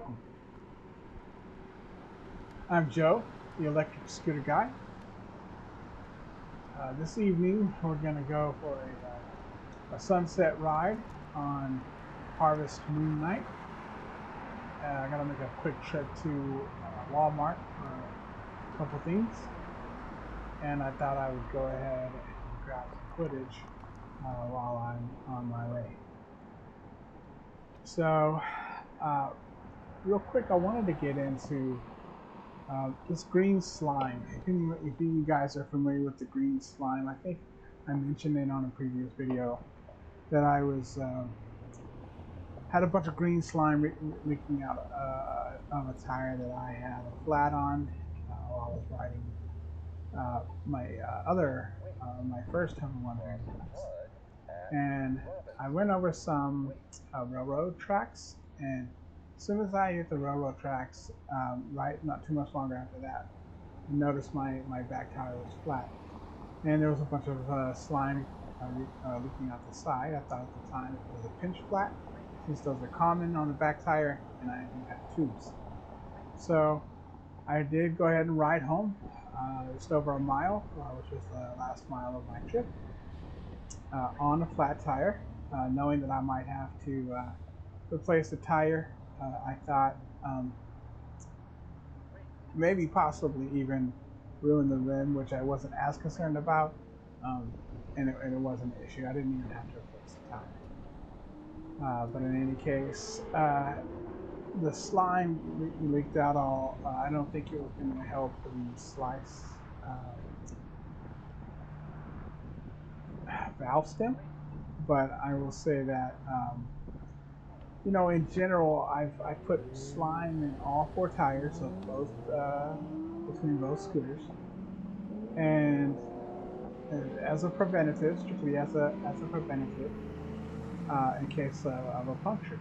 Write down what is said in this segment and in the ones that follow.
welcome. I'm Joe, the electric scooter guy. This evening we're going to go for a sunset ride on Harvest Moon Night. I got to make a quick trip to Walmart for a couple things, and I thought I would go ahead and grab some footage while I'm on my way. So real quick, I wanted to get into this green slime. If you guys are familiar with the green slime, I think I mentioned it on a previous video that I was had a bunch of green slime leaking out of a tire that I had a flat on while I was riding my first Hover-1 and I went over some railroad tracks, and as soon as I hit the railroad tracks, not too much longer after that, I noticed my back tire was flat, and there was a bunch of slime leaking out the side. I thought at the time it was a pinch flat, since those are common on the back tire, and I do have tubes. So I did go ahead and ride home, just over a mile, which was the last mile of my trip, on a flat tire, knowing that I might have to replace the tire. I thought maybe possibly even ruin the rim, which I wasn't as concerned about, and it wasn't an issue. I didn't even have to replace the tire. But in any case, the slime leaked out all. I don't think it was going to help the slice valve stem, but I will say that you know, in general, I've put slime in all four tires of both between both scooters, and as a preventative, strictly as a preventative, in case of a puncture.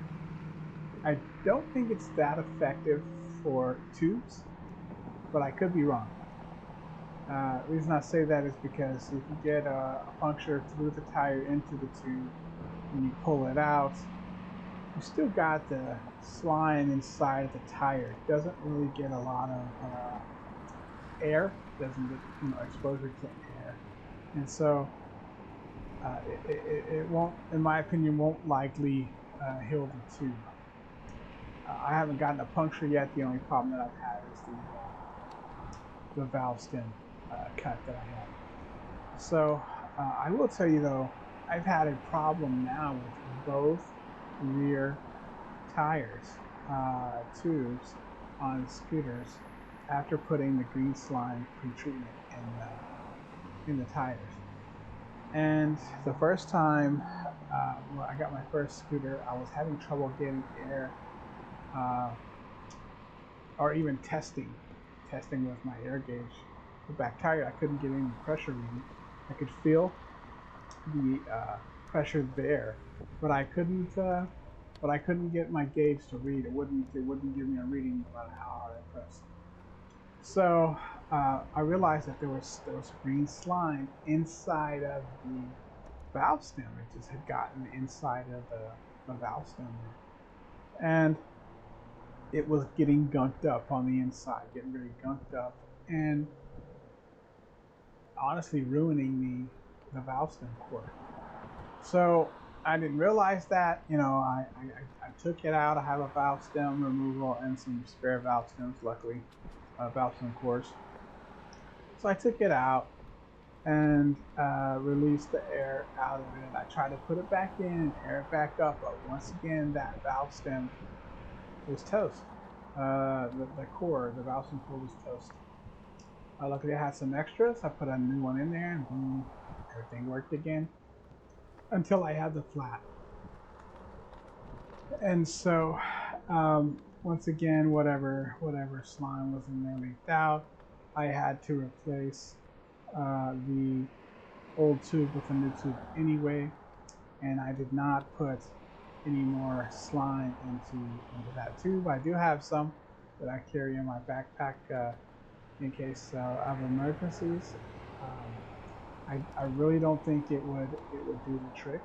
I don't think it's that effective for tubes, but I could be wrong. The reason I say that is because if you get a puncture through the tire into the tube and you pull it out, you still got the slime inside of the tire. It doesn't really get a lot of air. It doesn't get exposure to air, and so it won't, in my opinion, won't likely heal the tube. I haven't gotten a puncture yet. The only problem that I've had is the valve stem cut that I had. So I will tell you though, I've had a problem now with both rear tires, tubes on scooters after putting the green slime pre-treatment in the tires. And the first time when I got my first scooter, I was having trouble getting air, or even testing with my air gauge. The back tire, I couldn't get any pressure reading. I could feel the pressure there, but I couldn't get my gauge to read. It wouldn't give me a reading no matter how hard I pressed. So I realized that there was green slime inside of the valve stem. It just had gotten inside of the valve stem there, and it was getting gunked up on the inside, getting really gunked up, and honestly ruining the valve stem core. So I didn't realize that. You know, I took it out. I have a valve stem removal and some spare valve stems, luckily, valve stem cores. So I took it out and released the air out of it. I tried to put it back in and air it back up, but once again, that valve stem was toast. The core, the valve stem core was toast. Luckily, I had some extras. I put a new one in there, and boom, everything worked again until I had the flat. And so, once again, whatever slime was in there leaked out. I had to replace the old tube with a new tube anyway, and I did not put any more slime into that tube. I do have some that I carry in my backpack in case of emergencies. I really don't think it would do the trick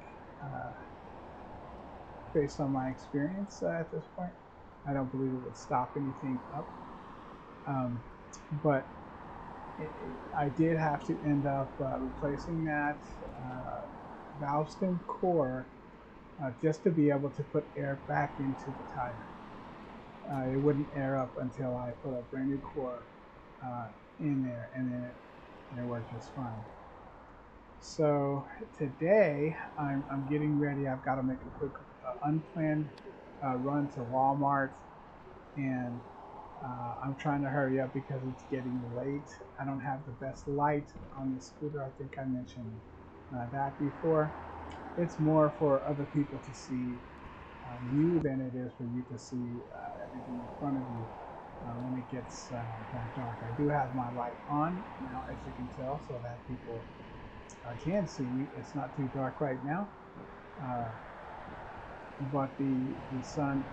based on my experience at this point. I don't believe it would stop anything up. But I did have to end up replacing that valve stem core just to be able to put air back into the tire. It wouldn't air up until I put a brand new core in there, and then it worked just fine. So today I'm getting ready. I've got to make a quick unplanned run to Walmart, and I'm trying to hurry up because it's getting late. I don't have the best light on the scooter. I think I mentioned that before. It's more for other people to see you than it is for you to see everything in front of you when it gets that dark. I do have my light on now, as you can tell, so that people can see me. It's not too dark right now, but the sun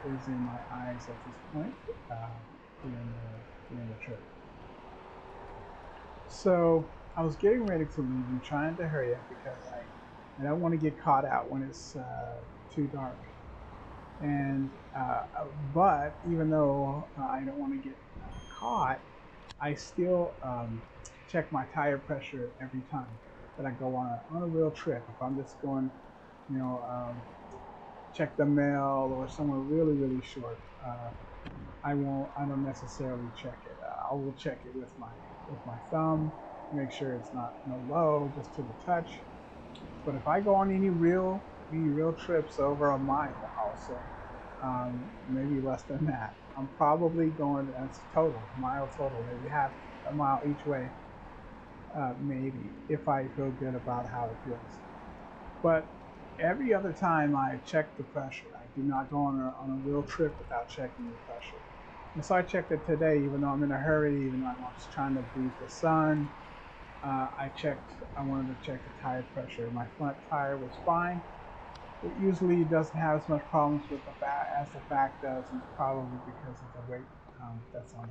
is in my eyes at this point during the trip. So I was getting ready to leave and trying to hurry up because I don't want to get caught out when it's too dark. And but even though I don't want to get caught, I still check my tire pressure every time that I go on a real trip. If I'm just going, you know, check the mail or somewhere really short, I don't necessarily check it. I will check it with my thumb, make sure it's not low, just to the touch. But if I go on any real trips over a mile, I'll say, maybe less than that, I'm probably going, that's total, mile total, maybe half a mile each way, maybe, if I feel good about how it feels. But every other time I check the pressure. I do not go on a real trip without checking the pressure. And so I checked it today, even though I'm in a hurry, even though I was trying to breathe the sun. I wanted to check the tire pressure. My front tire was fine. It usually doesn't have as much problems with the back as the back does, and it's probably because of the weight that's on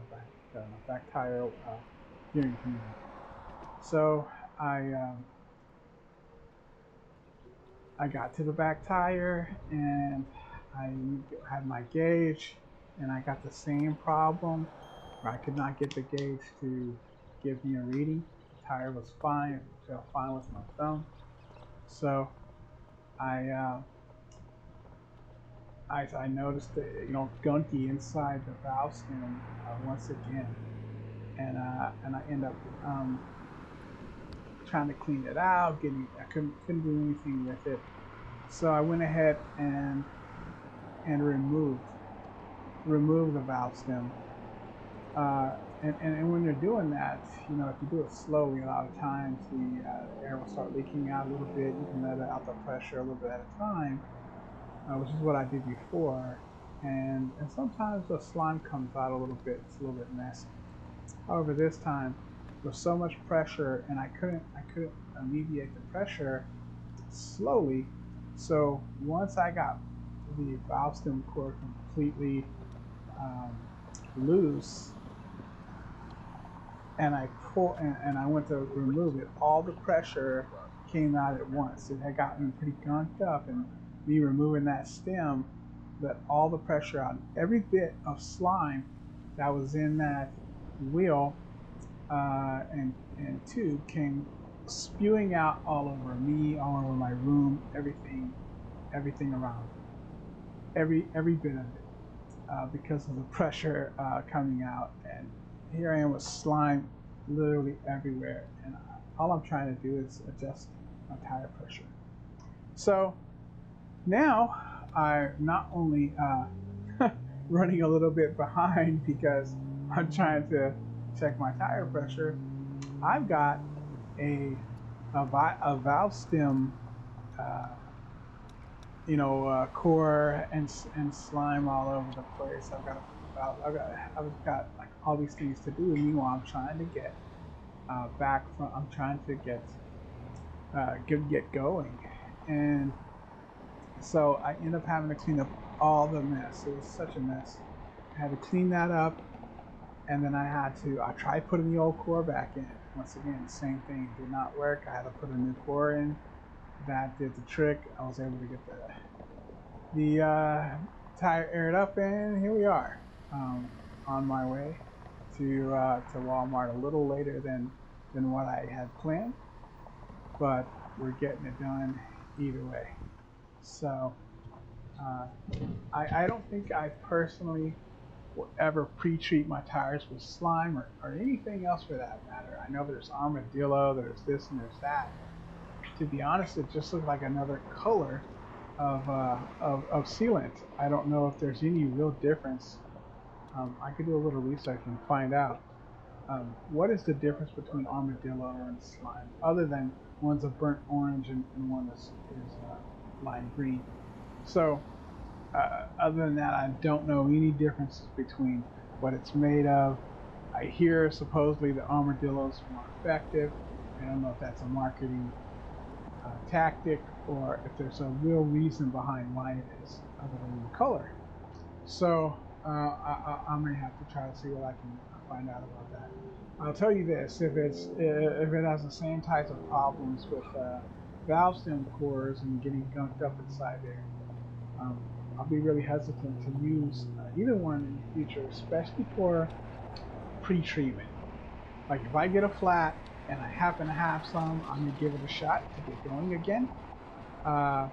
the back tire gearing community. So I got to the back tire and I had my gauge, and I got the same problem where I could not get the gauge to give me a reading. The tire was fine, it felt fine with my thumb. So I noticed the gunky inside the valve stem once again, and I end up trying to clean it out. I couldn't do anything with it. So I went ahead and removed the valve stem. And when you're doing that, if you do it slowly, a lot of times the air will start leaking out a little bit. You can let it out the pressure a little bit at a time, which is what I did before. And sometimes the slime comes out a little bit. It's a little bit messy. However, this time there was so much pressure, and I couldn't alleviate the pressure slowly. So once I got the valve stem core completely loose, and I went to remove it, all the pressure came out at once. It had gotten pretty gunked up, and me removing that stem let all the pressure out. Every bit of slime that was in that wheel and tube came spewing out all over me, all over my room, everything around, every bit of it, because of the pressure coming out. And here I am with slime literally everywhere, and all I'm trying to do is adjust my tire pressure. So now I'm not only running a little bit behind because I'm trying to check my tire pressure, I've got a valve stem core and slime all over the place. I've got like all these things to do. Meanwhile, I'm trying to get I'm trying to get going, and so I end up having to clean up all the mess. It was such a mess. I had to clean that up, and then I tried putting the old core back in. Once again, same thing, did not work. I had to put a new core in. That did the trick. I was able to get the tire aired up, and here we are, on my way to Walmart a little later than what I had planned, but we're getting it done either way. So uh, I don't think I personally will ever pre-treat my tires with slime or anything else for that matter. I know there's armadillo, there's this and there's that. To be honest, it just looks like another color of sealant. I don't know if there's any real difference. I could do a little research and find out. What is the difference between armadillo and slime, other than one's a burnt orange and one is lime green? So, other than that, I don't know any differences between what it's made of. I hear supposedly the armadillo is more effective. I don't know if that's a marketing tactic or if there's a real reason behind why it is, other than the color. So I may have to try to see what I can find out about that. I'll tell you this: if it has the same types of problems with valve stem cores and getting gunked up inside there, I'll be really hesitant to use either one in the future, especially for pre-treatment. Like if I get a flat and I happen to have some, I'm gonna give it a shot to get going again. Uh,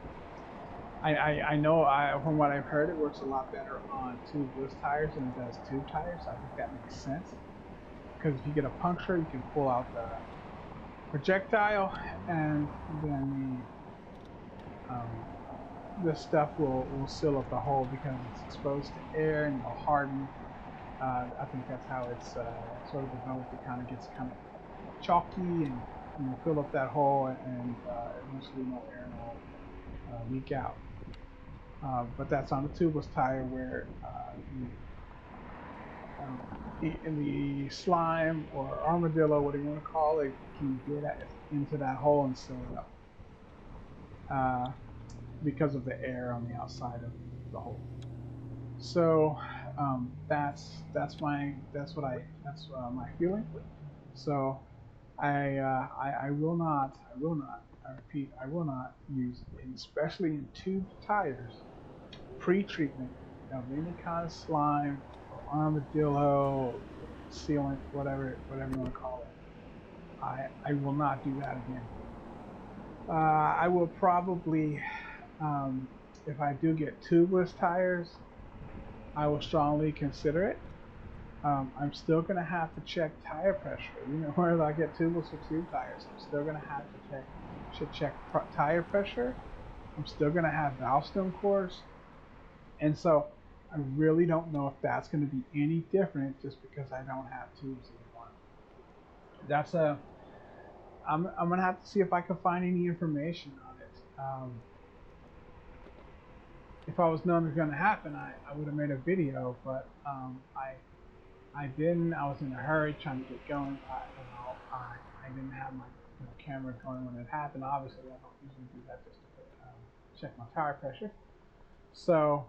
I know from what I've heard, it works a lot better on tubeless tires than it does tube tires. I think that makes sense, because if you get a puncture, you can pull out the projectile, and then the stuff will seal up the hole because it's exposed to air and it'll harden. I think that's how it's sort of developed. It kind of gets kind of chalky and fill up that hole, and eventually no air will leak out. But that's on the tubeless tire, where in the slime or armadillo, whatever you want to call it, can get into that hole and seal it up because of the air on the outside of the hole. So that's my feeling. So I will not, I repeat, I will not use, especially in tube tires, pre-treatment of any kind of slime or armadillo sealant, whatever you want to call it. I will not do that again. I will probably, if I do get tubeless tires, I will strongly consider it. I'm still going to have to check tire pressure. Whether I get tubeless or tube tires, I'm still going to have to check tire pressure. I'm still going to have valve stem cores. And so I really don't know if that's going to be any different just because I don't have tubes anymore. I'm going to have to see if I can find any information on it. If I was known it was going to happen, I would have made a video, but I didn't. I was in a hurry trying to get going. I didn't have my camera going when it happened. Obviously, I don't usually do that just to check my tire pressure. So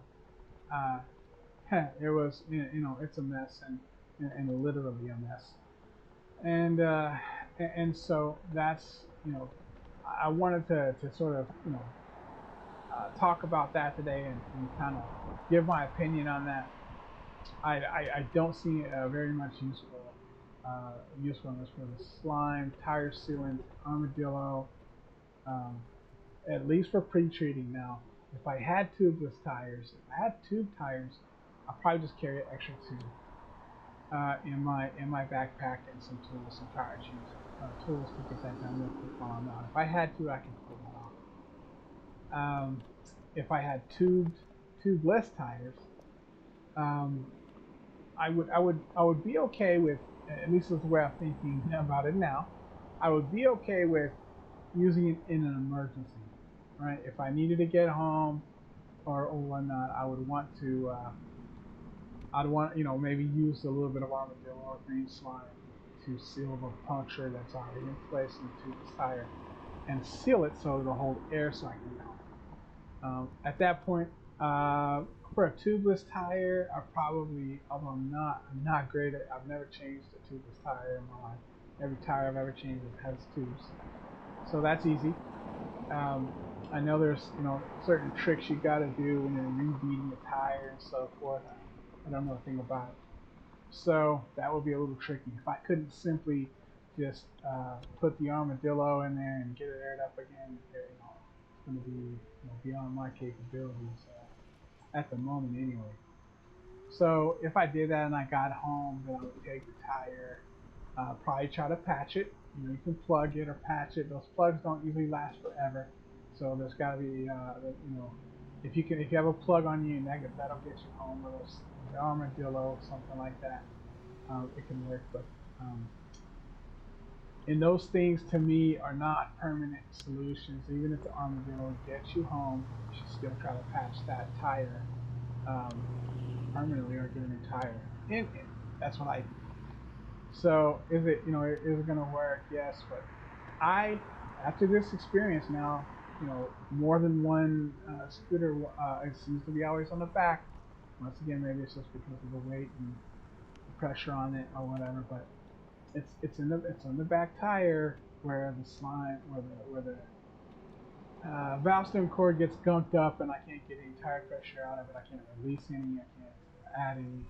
it was, it's a mess, and literally a mess. And so that's, I wanted to sort of talk about that today and kind of give my opinion on that. I don't see very much usefulness for the slime, tire sealant, armadillo, at least for pre-treating. Now, if I had tubeless tires, if I had tube tires, I'll probably just carry an extra tube in my backpack and some tools, some tire tools to get that done real quick while I'm out. If I had to, I can pull that off. If I had tubeless tires, I would be okay with, at least that's the way I'm thinking about it now, I would be okay with using it in an emergency, right? If I needed to get home or whatnot, I would want to, maybe use a little bit of armadillo or green slime to seal the puncture that's already in place in the tubeless tire and seal it so it'll hold air so I can get home. At that point, for a tubeless tire, I probably, although I'm not great at, I've never changed a tubeless tire in my life. Every tire I've ever changed has tubes, so that's easy. I know there's, you know, certain tricks you got to do when you're rebeating a tire and so forth. I don't know a thing about it. So that would be a little tricky. If I couldn't simply just put the armadillo in there and get it aired up again, you know, it's going to be, you know, beyond my capabilities at the moment anyway. So if I did that and I got home, then I would take the tire, probably try to patch it. You know, you can plug it or patch it. Those plugs don't usually last forever, so there's got to be, you know, if you have a plug on you, that'll get you home. With the armadillo, something like that, it can work. But and those things to me are not permanent solutions. Even if the armadillo gets you home, you should still try to patch that tire um, permanently or get a new tire. And that's what I do. So is it, you know, is it going to work? Yes, but I, after this experience now, you know, more than one scooter, it seems to be always on the back. Once again, maybe it's just because of the weight and the pressure on it or whatever. But it's on the back tire where the slime, where the valve stem cord gets gunked up, and I can't get any tire pressure out of it. I can't release any. I can't add any.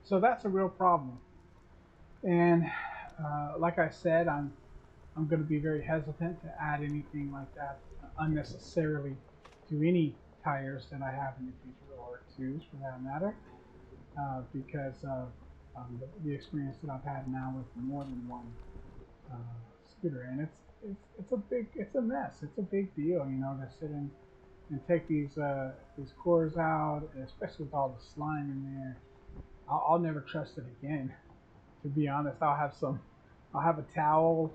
So that's a real problem. And like I said, I'm going to be very hesitant to add anything like that unnecessarily to any tires that I have in the future, or twos for that matter, because of the experience that I've had now with more than one uh, scooter. And it's a mess. It's a big deal, you know, to sit and take these cores out, especially with all the slime in there. I'll never trust it again. To be honest, I'll have a towel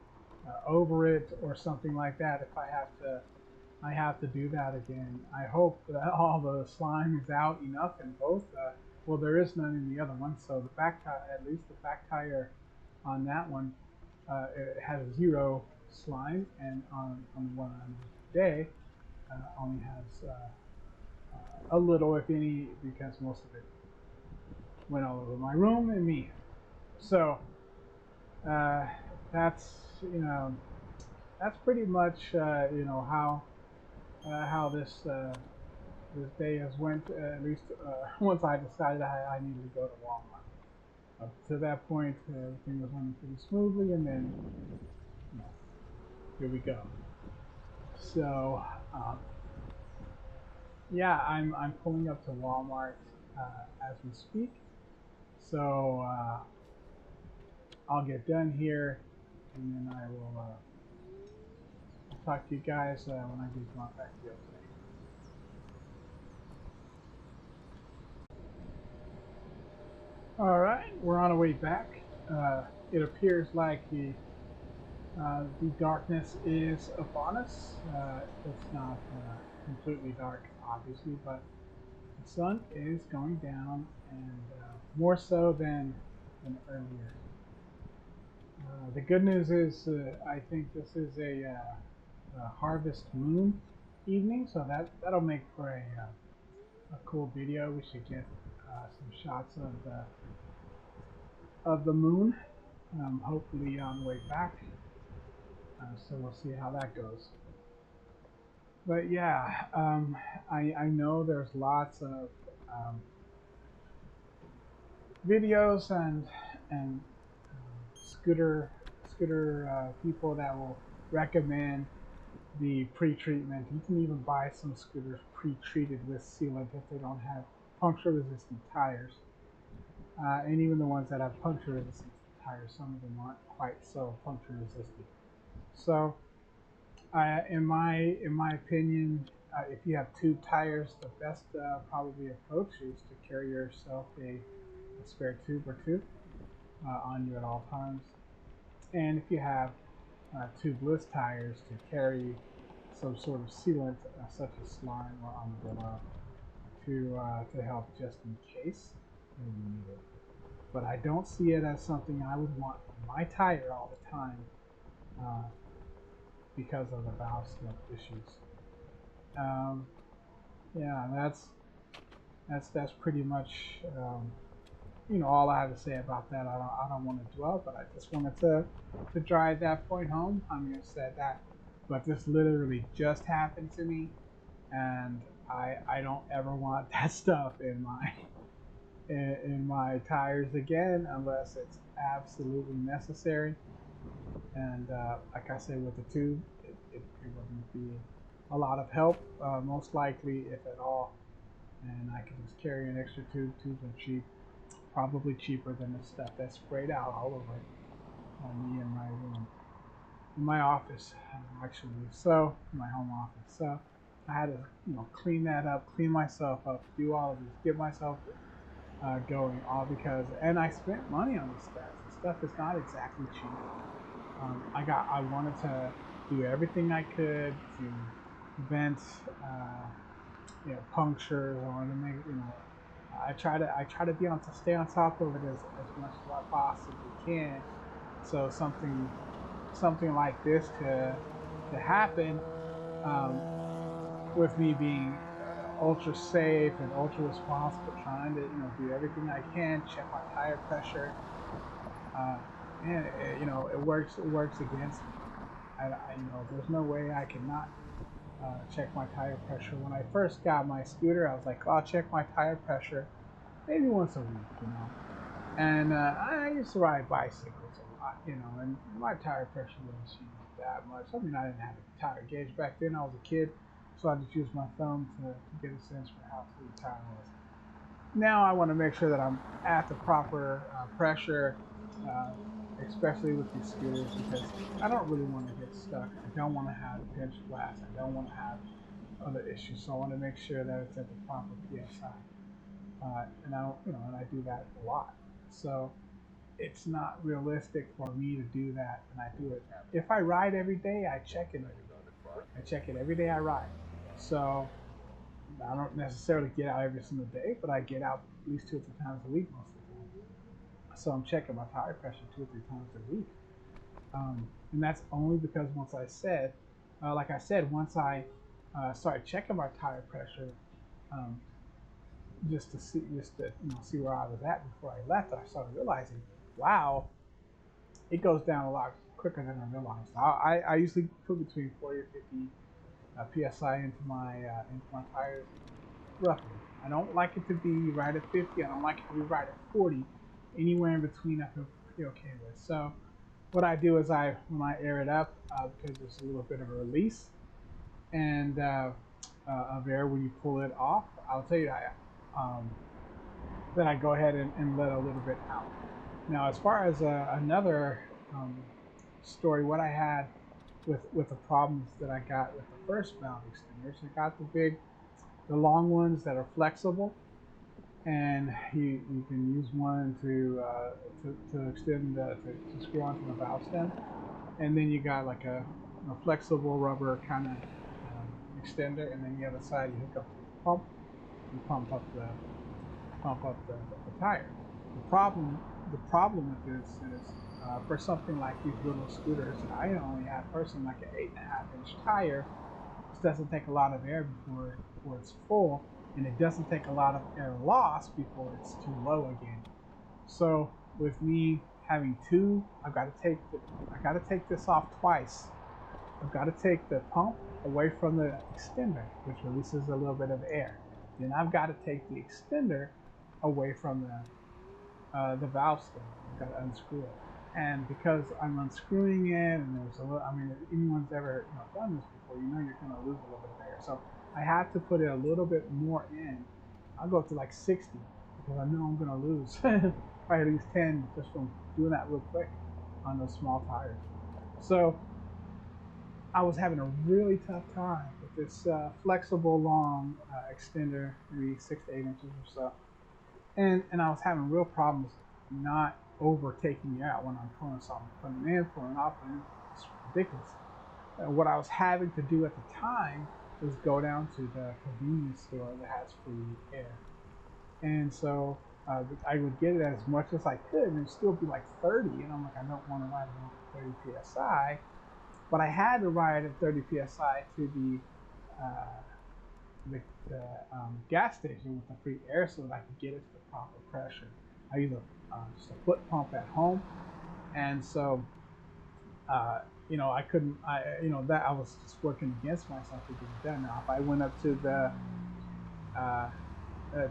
over it or something like that if I have to do that again. I hope that all the slime is out enough in both. Well, there is none in the other one, so the back tire, at least the back tire on that one, it has zero slime, and on the one I'm using today, only has a little, if any, because most of it went all over my room and me. So uh, that's, you know, that's pretty much how this day has went. At least once I decided I needed to go to Walmart. Up to that point, everything was running pretty smoothly, and then you know, here we go. So yeah, I'm pulling up to Walmart as we speak. So I'll get done here, and then I will I'll talk to you guys when I get back to you today. All right, we're on our way back. It appears like the darkness is upon us. It's not completely dark, obviously, but the sun is going down, and more so than earlier. The good news is, I think this is a harvest moon evening, so that'll make for a cool video. We should get some shots of the moon, hopefully on the way back. So we'll see how that goes. But yeah, I know there's lots of um, videos and scooter people that will recommend the pre-treatment. You can even buy some scooters pre-treated with sealant if they don't have puncture-resistant tires. And even the ones that have puncture-resistant tires, some of them aren't quite so puncture-resistant. So in my opinion, if you have two tires, the best probably approach is to carry yourself a spare tube or two on you at all times. And if you have tubeless tires, to carry some sort of sealant, such as slime or armadillo, to help just in case you need it. But I don't see it as something I would want on my tire all the time uh, because of the valve stem issues. Um, yeah, that's pretty much all I have to say about that. I don't want to dwell, but I just wanted to drive that point home. I'm gonna say that but this literally just happened to me, and I don't ever want that stuff in my tires again unless it's absolutely necessary. And like I said, with the tube, it wouldn't be a lot of help, most likely, if at all. And I can just carry an extra tube. Tubes are cheap, probably cheaper than the stuff that's sprayed out all over me in my room, in my office, actually. So my home office. So I had to, clean that up, clean myself up, do all of this, get myself going, all because, and I spent money on this stuff. The stuff is not exactly cheap. I wanted to do everything I could to prevent, punctures. I wanted to make, I try to stay on top of it as much as I possibly can. So something like this to happen, with me being ultra safe and ultra responsible, trying to do everything I can, check my tire pressure. Uh, and it works against me. There's no way I cannot check my tire pressure. When I first got my scooter, I was like, oh, I'll check my tire pressure maybe once a week. And I used to ride bicycles a lot, and my tire pressure was that much. I mean, I didn't have a tire gauge back then. I was a kid, so I just used my thumb to get a sense for how full the tire was. Now I want to make sure that I'm at the proper pressure, uh, especially with these scooters, because I don't really want to get stuck. I don't want to have pinched glass. I don't want to have other issues. So I want to make sure that it's at the proper psi. And I do that a lot. So it's not realistic for me to do that, and I do it. If I ride every day, I check it. I check it every day I ride. So I don't necessarily get out every single day, but I get out at least 2 or 3 times a week most of the time. So I'm checking my tire pressure 2 or 3 times a week, and that's only because like I said, once I started checking my tire pressure, um, just to see where I was at before I left, I started realizing, wow, it goes down a lot quicker than I realized. I usually put between 40 or 50 psi into my tires, roughly. I don't like it to be right at 50. I don't like it to be right at 40. Anywhere in between, I feel pretty okay with. So what I do is when I air it up, because there's a little bit of a release and of air when you pull it off, I'll tell you then I go ahead and let a little bit out. Now, as far as another story, what I had with the problems that I got with the first valve extenders, I got the long ones that are flexible, and you can use one to extend to screw onto the valve stem, and then you got like a flexible rubber kind of extender, and then the other side you hook up to the pump and pump up the tire. The problem with this is, for something like these little scooters, I only have personally like an 8.5-inch tire. This doesn't take a lot of air before it's full, and it doesn't take a lot of air loss before it's too low again. So with me having two, I got to take this off twice. I've got to take the pump away from the extender, which releases a little bit of air. Then I've got to take the extender away from the valve stem. I've got to unscrew it. And because I'm unscrewing it, and there's a little, I mean, if anyone's ever done this before, you're going to lose a little bit of air. So I have to put it a little bit more in. I'll go up to like 60 because I know I'm going to lose probably at least 10 just from doing that real quick on those small tires. So I was having a really tough time with this flexible long extender, maybe 6 to 8 inches or so, and I was having real problems not overtaking it out when I'm pulling something, putting it in, pulling it off, and it's ridiculous. What I was having to do at the time was go down to the convenience store that has free air, and so I would get it as much as I could, and it'd still be like 30, and I'm like, I don't want to ride it on 30 psi. But I had to ride at 30 psi to the gas station with the free air so that I could get it to the proper pressure. I use just a foot pump at home, and so you know, I couldn't, you know, that I was just working against myself to get it done. Now, if I went up to the uh,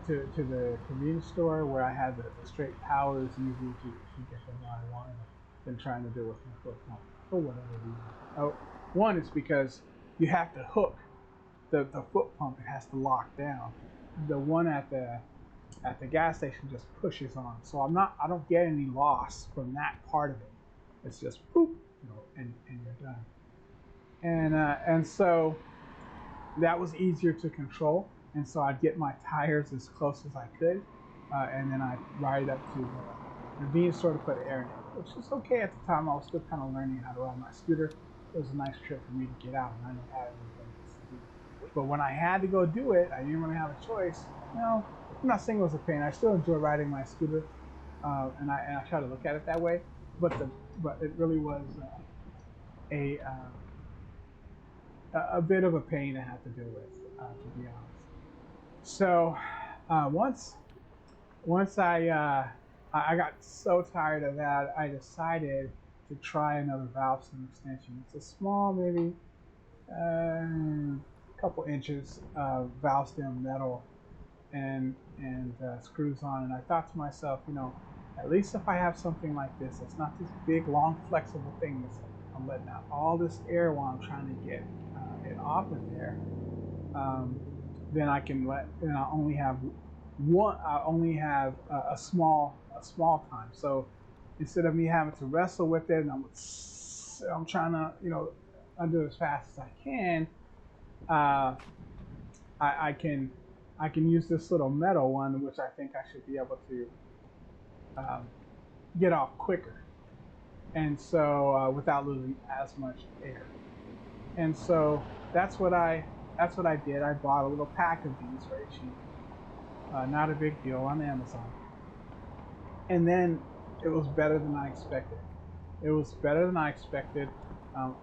to the convenience store where I had the straight power, is easier to get the one I wanted than trying to do it with my foot pump for whatever reason. Oh, one is because you have to hook the foot pump. It has to lock down. The one at the gas station just pushes on, so I don't get any loss from that part of it. It's just boop, you know, and you're done. And so that was easier to control. And so I'd get my tires as close as I could, and then I'd ride up to the convenience store to put air in it, which is okay at the time. I was still kind of learning how to ride my scooter. It was a nice trip for me to get out, and I didn't have anything else to do. But when I had to go do it, I didn't really have a choice. You know, I'm not saying it was a pain. I still enjoy riding my scooter, and I try to look at it that way. But it really was a a bit of a pain to have to deal with, to be honest. So once I got so tired of that, I decided to try another valve stem extension. It's a small, maybe couple inches of valve stem metal and screws on. And I thought to myself, you know, at least if I have something like this, it's not this big, long, flexible thing that's I'm letting out all this air while I'm trying to get it off of there. Um, then I can then I only have one. I only have a small time. So instead of me having to wrestle with it, and I'm trying to, you know, undo as fast as I can. Uh, I can use this little metal one, which I think I should be able to um, get off quicker, and so without losing as much air. And so that's what I did. I bought a little pack of these very cheap, not a big deal, on Amazon. And then it was better than I expected. It was better than I expected.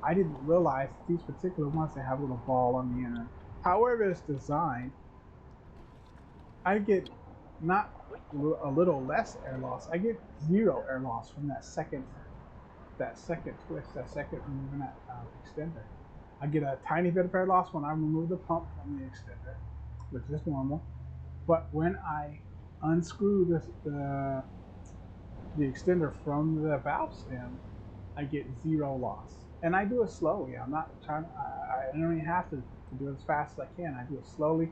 I didn't realize that these particular ones, they have a little ball on the end. However it's designed, I get not a little less air loss. I get zero air loss from that second twist, that second removing that extender. I get a tiny bit of air loss when I remove the pump from the extender, which is normal. But when I unscrew the extender from the valve stem, I get zero loss. And I do it slowly. I'm not trying. I don't even have to do it as fast as I can. I do it slowly,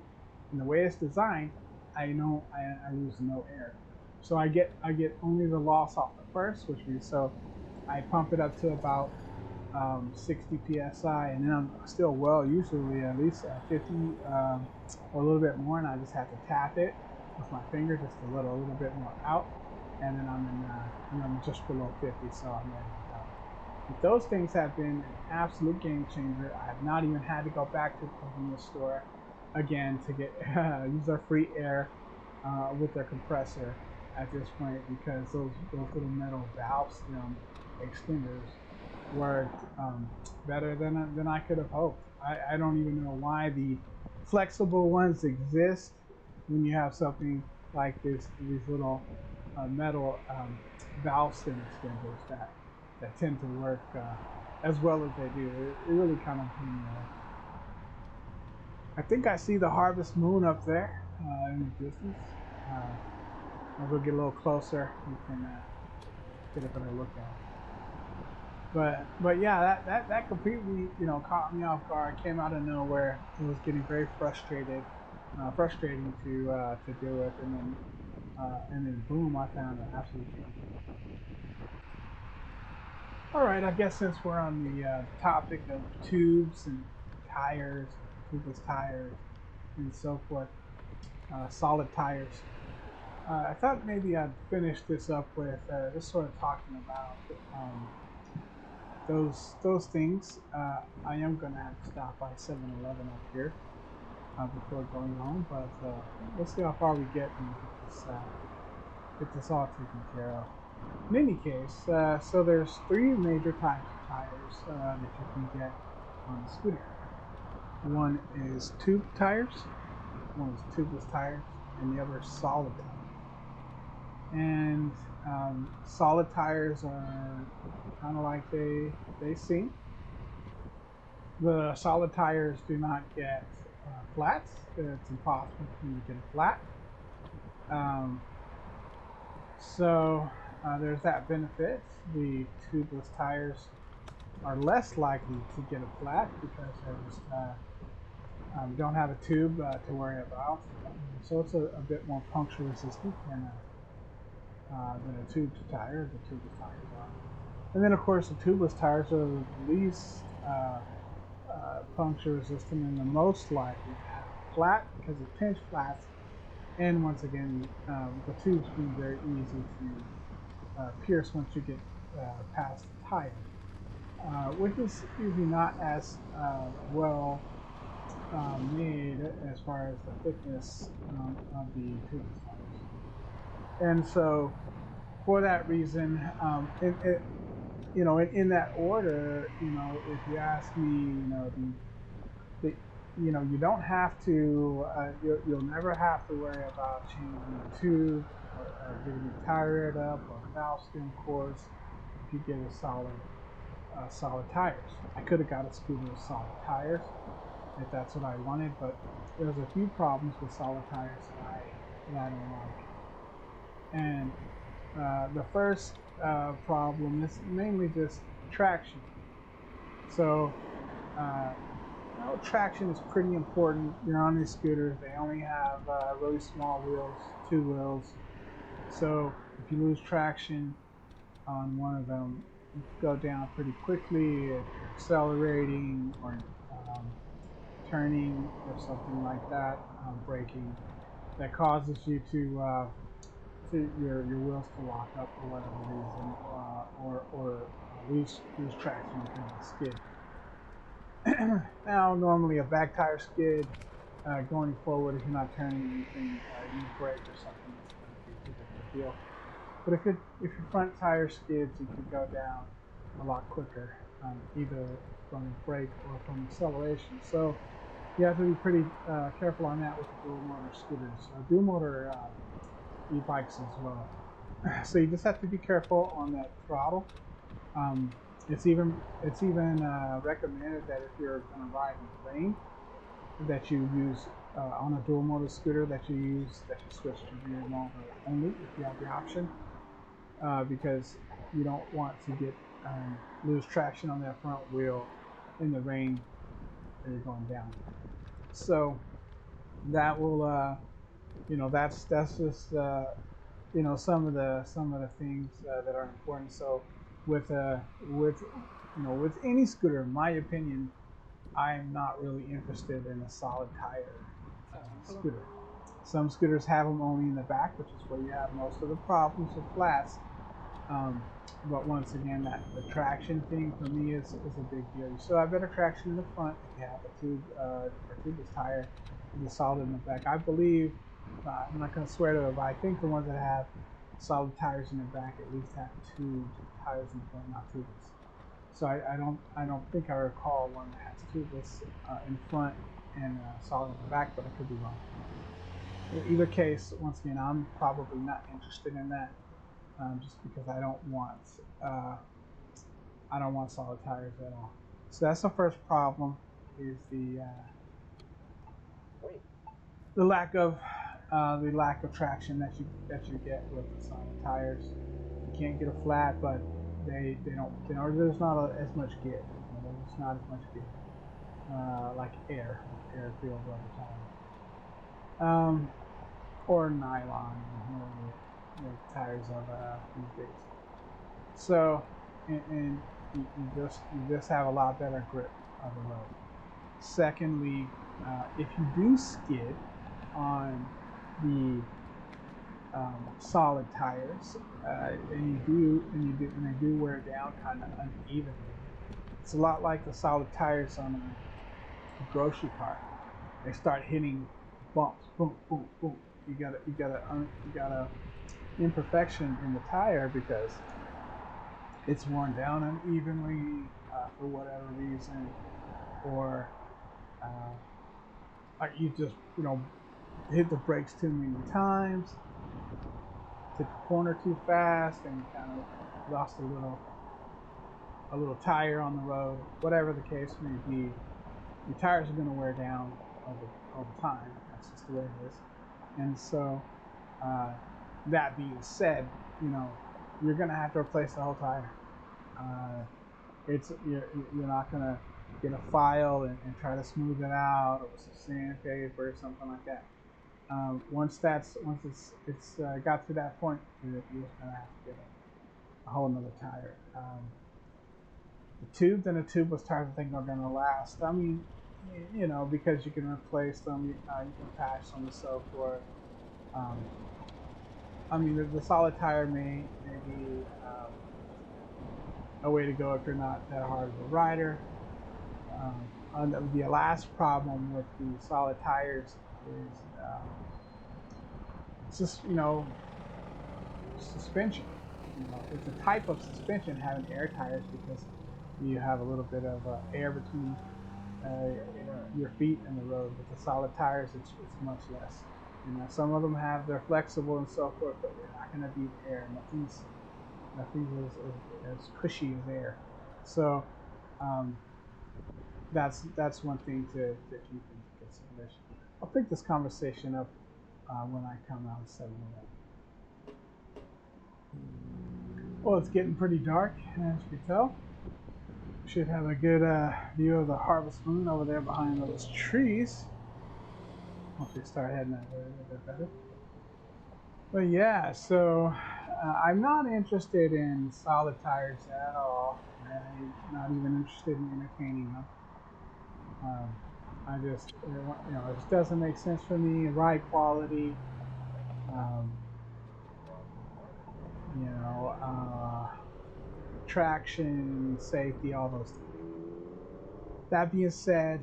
and the way it's designed, I know I lose no air. So I get only the loss off the first, which means so I pump it up to about 60 psi, and then I'm still well, usually at least 50 or a little bit more, and I just have to tap it with my finger just a little bit more out, and then I'm just below 50, so I'm ready to go. But those things have been an absolute game changer. I have not even had to go back to the convenience store again to get use their free air with their compressor at this point, because those little metal valves, extenders, worked better than I could have hoped. I don't even know why the flexible ones exist when you have something like these little metal valve stem extenders that tend to work as well as they do. It really kind of blew me away. I think I see the harvest moon up there in the distance. I'll go get a little closer. You can get a better look at it. But yeah, that completely caught me off guard. Came out of nowhere. It was getting very frustrating to deal with, and then boom, I found an absolute game changer. All right, I guess since we're on the topic of tubes and tires, tubeless tires, and so forth, solid tires. I thought maybe I'd finish this up with just sort of talking about those things. I am gonna have to stop by 7-Eleven up here before going home, but we'll see how far we get and get this all taken care of. In any case, so there's three major types of tires that you can get on a scooter. One is tube tires, one is tubeless tires, and the other is solid tires. And solid tires are kind of like they seem. The solid tires do not get flats. It's impossible for them to get a flat. Um, so there's that benefit. The tubeless tires are less likely to get a flat because they're just don't have a tube to worry about. So it's a bit more puncture resistant than a tubed tire. The tubeless tires are. And then of course the tubeless tires are the least puncture resistant and the most likely to have flat because of pinch flats. And once again, the tubes being very easy to pierce once you get past the tire, which is usually not as well made as far as the thickness of the tubeless tires. And so, for that reason, in that order, if you ask me, the you don't have to, you'll never have to worry about changing the tube or getting it tired up or valve stem cores if you get a solid tires. I could have got a scooter with solid tires if that's what I wanted, but there's a few problems with solid tires that I don't like. And the first problem is mainly just traction. So traction is pretty important. You're on these scooters, they only have really small wheels, 2 wheels. So if you lose traction on one of them, you go down pretty quickly if you're accelerating or turning or something like that, braking. That causes you to your wheels to lock up for whatever reason, or lose traction because of the skid. Now, normally a back tire skid going forward, if you're not turning anything, you brake or something, it's going to be too big of a deal. But if your front tire skids, you can go down a lot quicker, either from brake or from acceleration. So you have to be pretty careful on that with the dual motor scooters, dual motor e-bikes as well. So you just have to be careful on that throttle. It's even recommended that if you're going to ride in the rain, that you use on a dual motor scooter that you switch to rear motor only if you have the option, because you don't want to lose traction on that front wheel in the rain when you're going down. So that will that's just some of the things that are important. So with any scooter, in my opinion, I'm not really interested in a solid tire scooter. Some scooters have them only in the back, which is where you have most of the problems with flats. But once again, the traction thing for me is a big deal. You still have better traction in the front if you have a tube or tubeless tire with a solid in the back. I believe, I'm not going to swear to it, but I think the ones that have solid tires in the back at least have tubed tires in the front, not tubeless. So I don't think I recall one that has tubeless in front and solid in the back, but I could be wrong. In either case, once again, I'm probably not interested in that, just because I don't want solid tires at all. So that's the first problem, is the lack of traction that you get with the solid tires. You can't get a flat, but there's not as much give. There's not as much give like air feels over time. Or nylon, the tires of these days. So, and you just have a lot better grip of the road. Secondly, if you do skid on the solid tires, and they do wear down kind of unevenly. It's a lot like the solid tires on a grocery cart. They start hitting bumps, boom, boom, boom. You got a imperfection in the tire because it's worn down unevenly for whatever reason, or you just hit the brakes too many times, took a corner too fast, and you kind of lost a little a little tire on the road, whatever the case may be, your tires are going to wear down over time. That's just the way it is. And so, uh, that being said, you know, you're going to have to replace the whole tire. You're not going to get a file and try to smooth it out or with some sandpaper or something like that. Once it's got to that point, you're just going to have to get a whole another tire. The tubeless tires, I think, are going to last. I mean, you know, because you can replace them, you can patch them and so forth. Um, I mean, the solid tire may be a way to go if you're not that hard of a rider. The last problem with the solid tires is it's just, you know, suspension. You know, it's a type of suspension having air tires because you have a little bit of air between your feet and the road. With the solid tires, it's much less. You know, some of them they're flexible and so forth, but you're not going to beat air. Nothing as cushy as air. So that's one thing to keep into consideration. I'll pick this conversation up when I come out 7-Eleven. Well, it's getting pretty dark, as you can tell. Should have a good view of the harvest moon over there behind those trees. Once we start heading that way a little bit better. But yeah, so I'm not interested in solid tires at all. I'm not even interested in entertaining them. I just, you know, it just doesn't make sense for me. Ride quality, you know, traction, safety, all those things. That being said,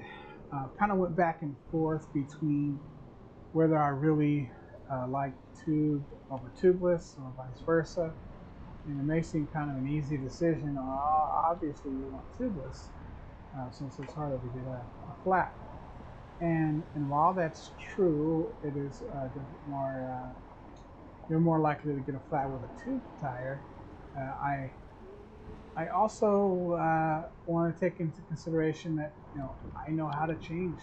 kind of went back and forth between whether I really like tube over tubeless or vice versa. And it may seem kind of an easy decision. Obviously, you want tubeless since it's harder to get a flat. And while that's true, it is more you're more likely to get a flat with a tube tire. I also want to take into consideration that, you know, I know how to change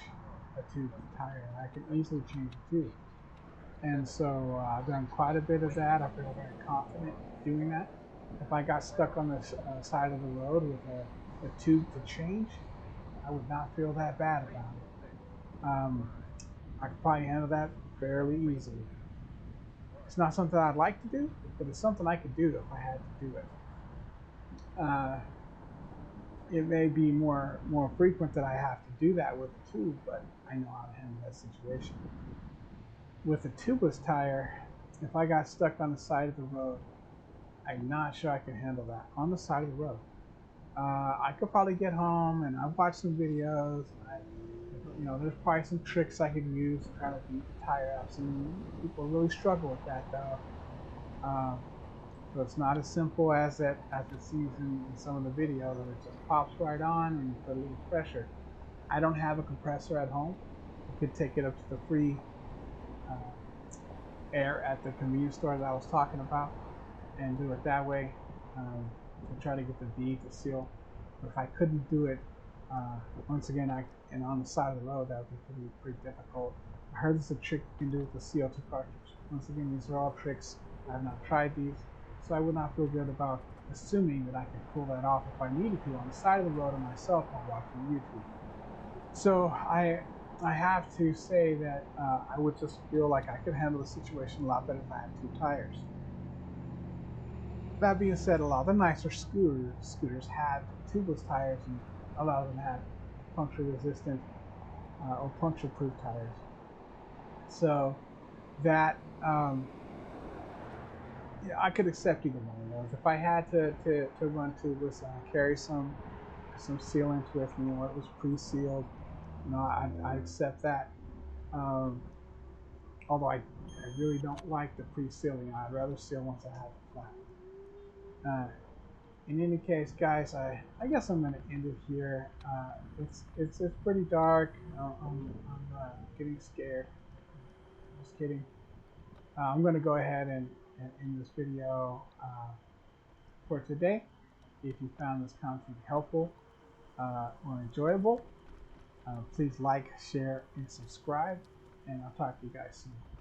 a tube tire. I can easily change a tube, and so I've done quite a bit of that. I feel very confident doing that. If I got stuck on the side of the road with a tube to change, I would not feel that bad about it. I could probably handle that fairly easily. It's not something I'd like to do, but it's something I could do if I had to do it. It may be more frequent that I have to do that with a tube, but I know how to handle that situation. With a tubeless tire, if I got stuck on the side of the road, I'm not sure I can handle that on the side of the road. I could probably get home and I've watched some videos. You know, there's probably some tricks I could use to kind of beat the tire out. Some people really struggle with that though. So it's not as simple as it seems in some of the videos where it just pops right on and you put a little pressure. I don't have a compressor at home. I could take it up to the free air at the convenience store that I was talking about and do it that way to try to get the bead to seal. But if I couldn't do it, once again, and on the side of the road, that would be pretty difficult. I heard there's a trick you can do with the CO2 cartridge. Once again, these are all tricks. I have not tried these, so I would not feel good about assuming that I could pull that off if I needed to on the side of the road on my cell phone watching YouTube. So I have to say that I would just feel like I could handle the situation a lot better if I had two tires. That being said, a lot of the nicer scooters have tubeless tires, and a lot of them have puncture-resistant or puncture-proof tires. So that yeah, I could accept either one of those. If I had to run tubeless and I carry some sealant with me, or it was pre-sealed, you know, I accept that. Although I really don't like the pre-sealing. I'd rather seal once I have it flat. In any case, guys, I guess I'm going to end it here. It's pretty dark. I'm getting scared. Just kidding. I'm going to go ahead and end this video for today. If you found this content helpful or enjoyable, please like, share, and subscribe. And I'll talk to you guys soon.